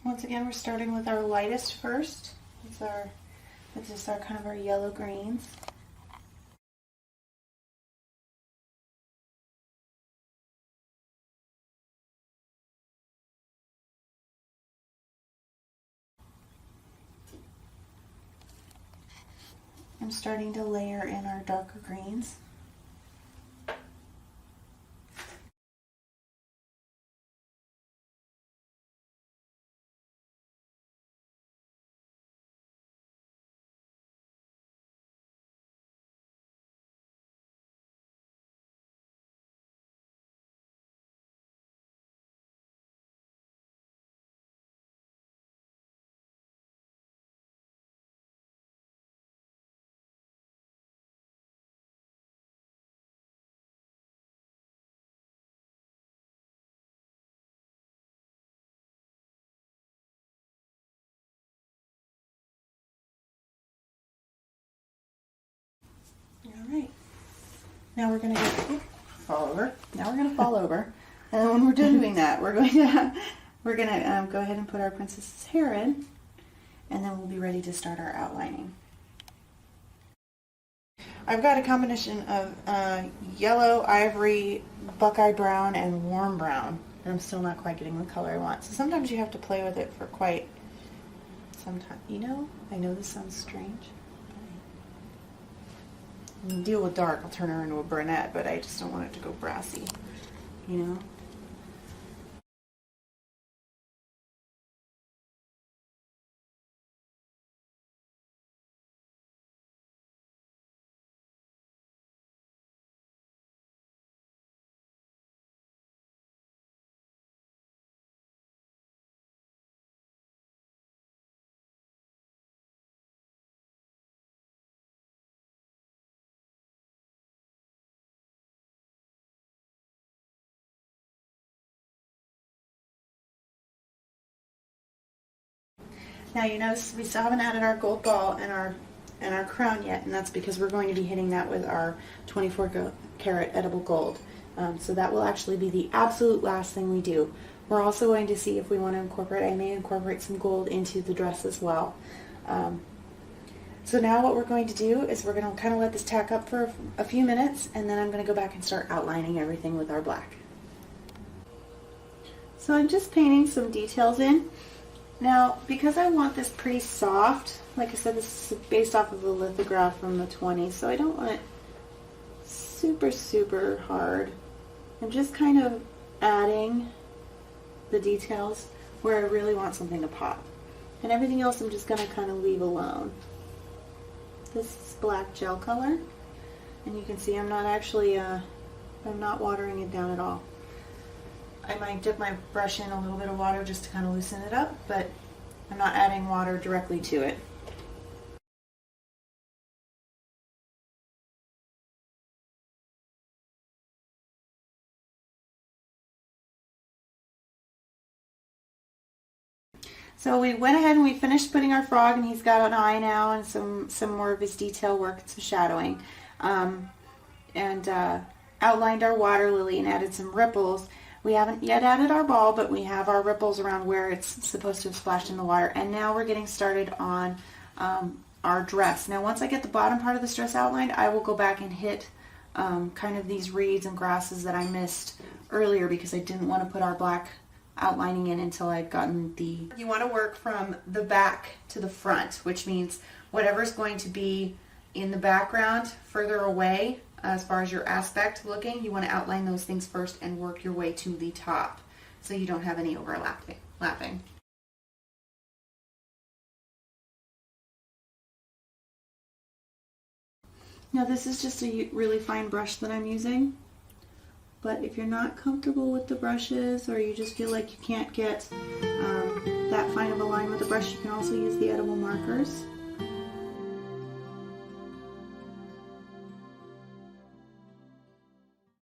Once again, we're starting with our lightest first. It's just our kind of our yellow greens. I'm starting to layer in our darker greens. Alright, now we're going to fall over. Now we're going to fall over. And when we're doing that, we're going to go ahead and put our princess's hair in, and then we'll be ready to start our outlining. I've got a combination of yellow, ivory, buckeye brown, and warm brown. And I'm still not quite getting the color I want. So sometimes you have to play with it for quite some time. You know, I know this sounds strange. When you deal with dark, I'll turn her into a brunette, but I just don't want it to go brassy, you know? Now you notice we still haven't added our gold ball and our crown yet, and that's because we're going to be hitting that with our 24 karat edible gold. So that will actually be the absolute last thing we do. We're also going to see if we want to incorporate, I may incorporate some gold into the dress as well. So now what we're going to do is we're going to kind of let this tack up for a few minutes, and then I'm going to go back and start outlining everything with our black. So I'm just painting some details in. Now, because I want this pretty soft, like I said, this is based off of a lithograph from the 20s, so I don't want it super, super hard. I'm just kind of adding the details where I really want something to pop. And everything else I'm just going to kind of leave alone. This is black gel color, and you can see I'm not actually, I'm not watering it down at all. I might dip my brush in a little bit of water just to kind of loosen it up, but I'm not adding water directly to it. So we went ahead and we finished putting our frog, and he's got an eye now and some more of his detail work, some shadowing, and outlined our water lily and added some ripples. We haven't yet added our ball, but we have our ripples around where it's supposed to have splashed in the water. And now we're getting started on our dress. Now once I get the bottom part of this dress outlined, I will go back and hit kind of these reeds and grasses that I missed earlier because I didn't want to put our black outlining in until I'd gotten the... You want to work from the back to the front, which means whatever's going to be in the background further away, as far as your aspect looking, you want to outline those things first and work your way to the top so you don't have any overlapping. Now this is just a really fine brush that I'm using, but if you're not comfortable with the brushes or you just feel like you can't get that fine of a line with the brush, you can also use the edible markers.